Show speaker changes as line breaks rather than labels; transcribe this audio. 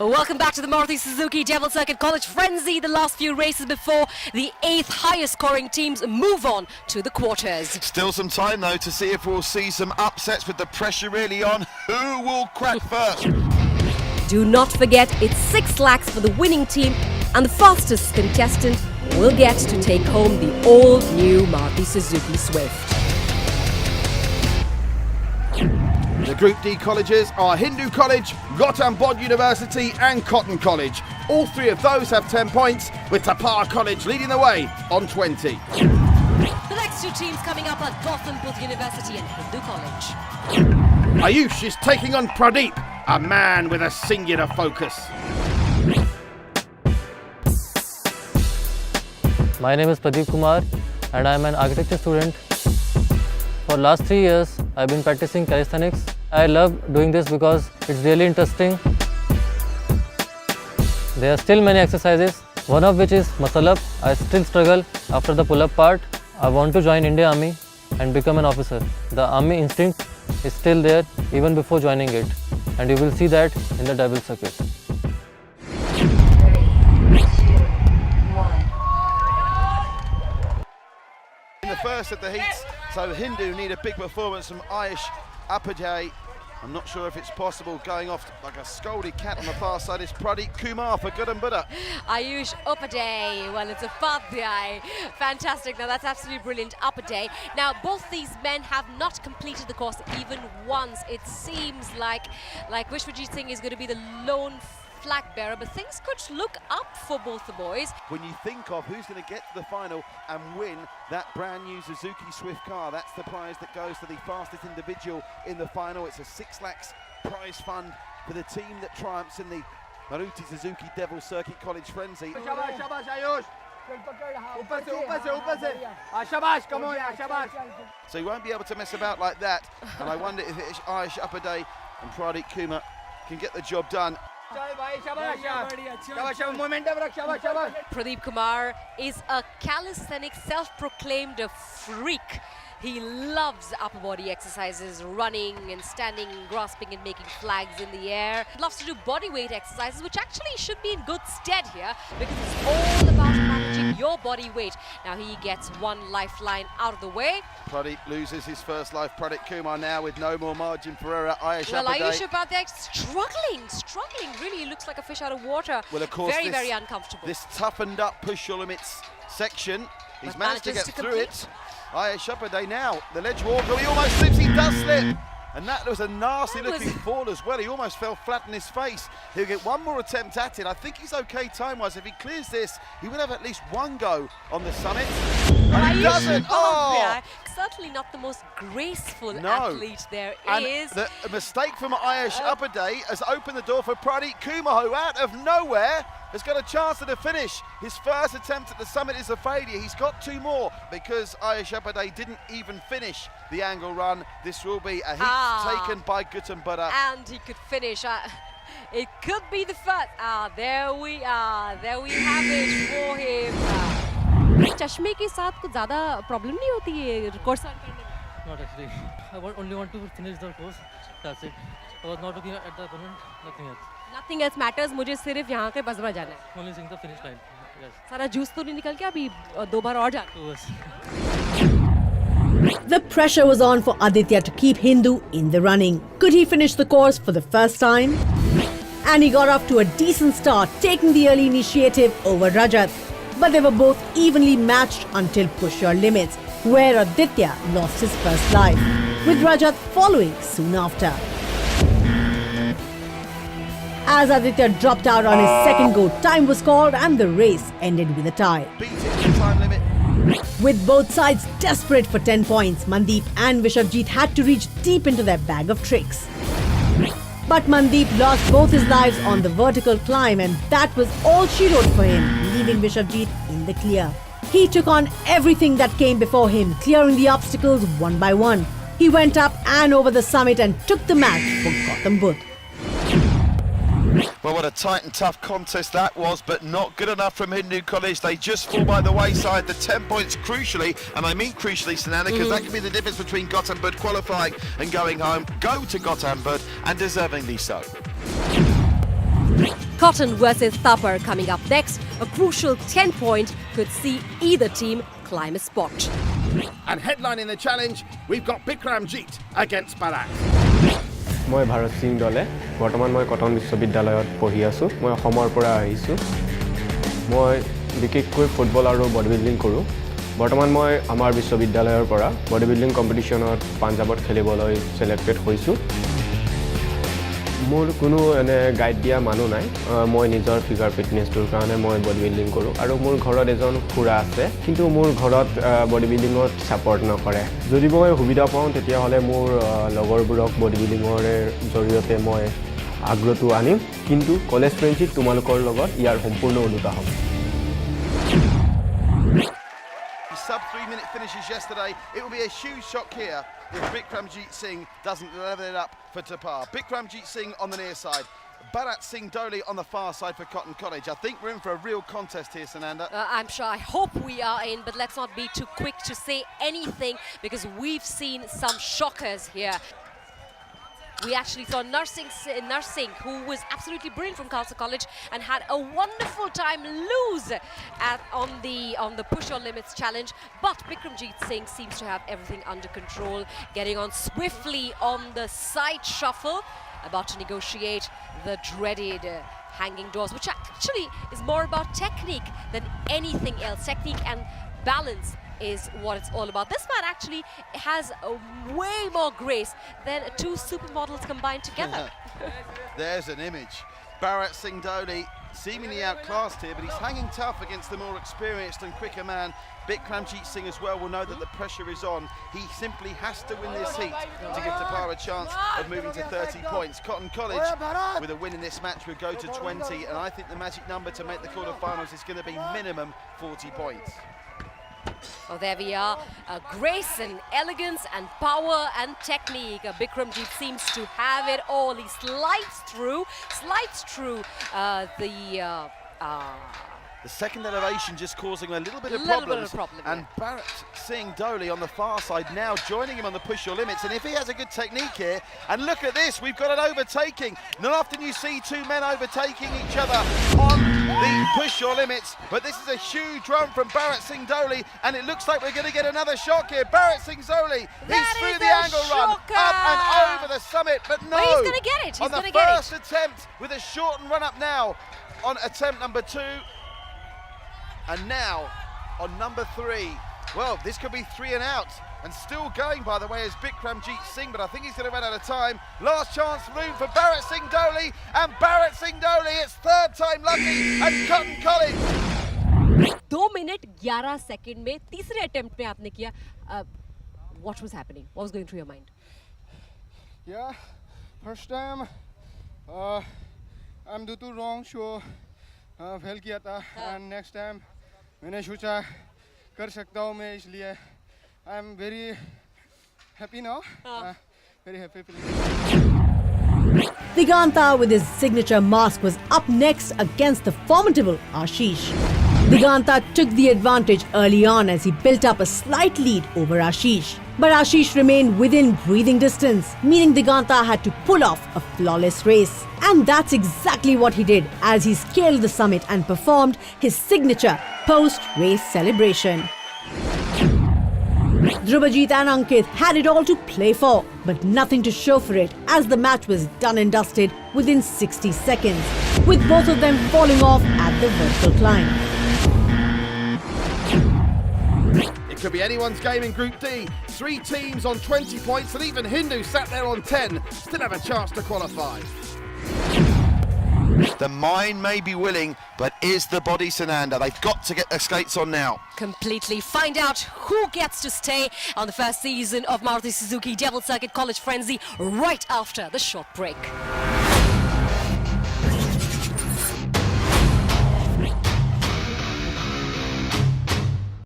Welcome back to the Maruti Suzuki Devil Circuit College Frenzy. The last few races before the 8th highest scoring teams move on to the quarters.
Still some time though to see if we'll see some upsets with the pressure really on. Who will crack first?
Do not forget it's 6 lakhs for the winning team, and the fastest contestant will get to take home the all-new Maruti Suzuki Swift.
The Group D colleges are Hindu College, Gautam Bodh University and Cotton College. All three of those have 10 points, with Tapar College leading the way on 20.
The next two teams coming up are Gautam Bodh University and Hindu College.
Ayush is taking on Pradeep, a man with a singular focus.
My name is Pradeep Kumar and I am an architecture student. For last 3 years, I've been practicing calisthenics. I love doing this because it's really interesting. There are still many exercises, one of which is muscle up. I still struggle after the pull-up part. I want to join Indian Army and become an officer. The army instinct is still there even before joining it, and you will see that in the Devil Circuit.
In the first of the heats, so Hindu need a big performance from Ayush Upadhyay. I'm not sure if it's possible, going off like a scolded cat on the far side is Pradeep Kumar for Gautam Bodh.
Ayush Upadhyay, well, it's a Upadhyay. Fantastic, now that's absolutely brilliant, Upadhyay. Now, both these men have not completed the course even once. It seems like Vishwajit Singh is going to be the lone flag bearer, but things could look up for both the boys.
When you think of who's going to get to the final and win that brand new Suzuki Swift car, that's the prize that goes to the fastest individual in the final. It's a 6 lakhs prize fund for the team that triumphs in the Maruti Suzuki Devil Circuit College Frenzy. So he won't be able to mess about like that, and I wonder if Ayush Upadhyay and Pradeep Kumar can get the job done.
Pradeep Kumar is a calisthenic, self-proclaimed freak. He loves upper body exercises, running and standing, grasping and making flags in the air. Loves to do body weight exercises, which actually should be in good stead here because it's all about managing your body weight. Now he gets one lifeline out of the way.
Pradeep loses his first life. Pradeep Kumar now with no more margin for error. Ayush
Ayush Upadhyay struggling. Really, he looks like a fish out of water.
Well, of course,
very uncomfortable.
This toughened up push your limits section, he's managed to get through it. Ayush Upadhyay now, the ledge walk, he almost slips, he does slip. And that was a nasty looking fall as well. He almost fell flat on his face. He'll get one more attempt at it. I think he's okay time-wise. If he clears this, he will have at least one go on the summit. And he doesn't. Oh!
Certainly not the most graceful athlete there is.
The mistake from Ayush Upadhyay has opened the door for Pradeep Kumar, who out of nowhere has got a chance at the finish. His first attempt at the summit is a failure. He's got 2 more because Ayush Upadhyay didn't even finish the angle run. This will be a heat taken by Gautam Bodh.
And he could finish. It could be the first. There we are. There we have it for him. चश्मे के साथ कुछ ज़्यादा problem नहीं होती है course करने में?
Not actually. I only want to finish the course. That's it. I was not looking at the opponent. Nothing else.
Nothing else matters. मुझे सिर्फ यहाँ के बस में जाना है.
Only seeing the finish line. Yes.
सारा जूस तो नहीं निकल के अभी 2 बार और जाना.
The pressure was on for Aditya to keep Hindu in the running. Could he finish the course for the first time? And he got off to a decent start, taking the early initiative over Rajat. But they were both evenly matched until push your limits, where Aditya lost his first life, with Rajat following soon after. As Aditya dropped out on his second go, time was called and the race ended with a tie.
Time limit.
With both sides desperate for 10 points, Mandeep and Vishwajit had to reach deep into their bag of tricks. But Mandeep lost both his lives on the vertical climb, and that was all she wrote for him, leaving Vishwajit in the clear. He took on everything that came before him, clearing the obstacles one by one. He went up and over the summit and took the match for Gautam Bodh.
Well, what a tight and tough contest that was, but not good enough from Hindu College. They just fall by the wayside. The 10 points crucially, and I mean crucially, Sanana, because that can be the difference between Gautam Bodh qualifying and going home. Go to Gautam Bodh, and deservingly so.
Cotton versus Thapar coming up next. A crucial 10-point could see either team climb a spot.
And headlining the challenge, we've got Bikram Jeet against Bharat.
মই ভাৰত সিং দলে বৰ্তমান মই cotton বিশ্ববিদ্যালয়ত পঢ়ি আছো মই অসমৰ পৰা আহিছো মই বিশেষকৈ ফুটবল আৰু বডি বিল্ডিং কৰো বৰ্তমান মই আমাৰ বিশ্ববিদ্যালয়ৰ পৰা বডি বিল্ডিং কম্পিটিশনত পাঞ্জাবত খেলিবলৈ সিলেক্টেড হৈছো মোৰ কোনো এনে গাইড দিয়া মানুহ নাই মই নিজৰ ফিগাৰ ফিটনেছটোৰ কাৰণে মই বডি বিল্ডিং কৰো আৰু মোৰ ঘৰত এজন খুৰা আছে কিন্তু মোৰ ঘৰত বডি বিল্ডিঙত সাপোৰ্ট নকৰে যদি মই সুবিধা পাওঁ তেতিয়া হলে মোৰ লগৰবোৰক বডি বিল্ডিঙৰ জৰিয়তে মই আগ্ৰহটো আনিম কিন্তু কলেজ ফ্ৰেণ্ডশিপ তোমালোকৰ লগত ইয়াৰ সম্পূৰ্ণ ওলোটা হ'ব
Sub 3-minute finishes yesterday. It will be a huge shock here if Bikramjeet Singh doesn't level it up for Thapar. Bikramjeet Singh on the near side. Bharat Singh Dholi on the far side for Cotton College. I think we're in for a real contest here, Sananda.
I'm sure, I hope we are in, but let's not be too quick to say anything because we've seen some shockers here. We actually saw Nursing, who was absolutely brilliant from Khalsa College and had a wonderful time lose on the push or limits challenge. But Bikramjeet Singh seems to have everything under control, getting on swiftly on the side shuffle, about to negotiate the dreaded hanging doors, which actually is more about technique than anything else. Technique and balance is what it's all about. This man actually has way more grace than two supermodels combined together.
There's an image. Bharat Singh Dholi seemingly outclassed here, but he's hanging tough against the more experienced and quicker man. Bikramjeet Singh as well will know that the pressure is on. He simply has to win this heat to give Thapar a chance of moving to 30 points. Cotton College, with a win in this match, would go to 20, and I think the magic number to make the quarterfinals is going to be minimum 40 points.
Oh, there we are. Grace and elegance and power and technique. Bikramjeet seems to have it all. He slides through
the second elevation just causing a little bit of problems. And Bharat Singh Dholi on the far side now joining him on the push your limits. And if he has a good technique here, and look at this, we've got an overtaking. Not often you see two men overtaking each other on the push your limits, but this is a huge run from Bharat Singh Dholi, and it looks like we're going to get another shock here. Bharat Singh Dholi, he's through the angle run, up and over the summit, but no,
but he's going to get it. He's
on the first attempt with a shortened run up now on attempt number 2. And now on number 3, well, this could be 3 and out, and still going, by the way, is Bikramjeet Singh, but I think he's going to run out of time. Last chance room for Bharat Singh Dholi, and Bharat Singh Dholi, it's third time lucky at Cotton College.
2 minute 11 second में तीसरे attempt में आपने किया. What was happening? What was going through your mind?
Yeah, first time I'm do too wrong, so fail किया था, and next time मैंने सोचा कर सकता हूँ मैं, इसलिए I'm very happy now. Very happy.
Diganta, with his signature mask, was up next against the formidable Ashish. Diganta took the advantage early on as he built up a slight lead over Ashish. But Ashish remained within breathing distance, meaning Diganta had to pull off a flawless race. And that's exactly what he did as he scaled the summit and performed his signature post-race celebration. Dhrubajit and Ankit had it all to play for, but nothing to show for it as the match was done and dusted within 60 seconds, with both of them falling off at the vertical climb.
It could be anyone's game in Group D. 3 teams on 20 points, and even Hindu sat there on 10, still have a chance to qualify.
The mind may be willing, but is the body, Sananda? They've got to get their skates on now.
Completely. Find out who gets to stay on the first season of Maruti Suzuki Devil Circuit College Frenzy right after the short break.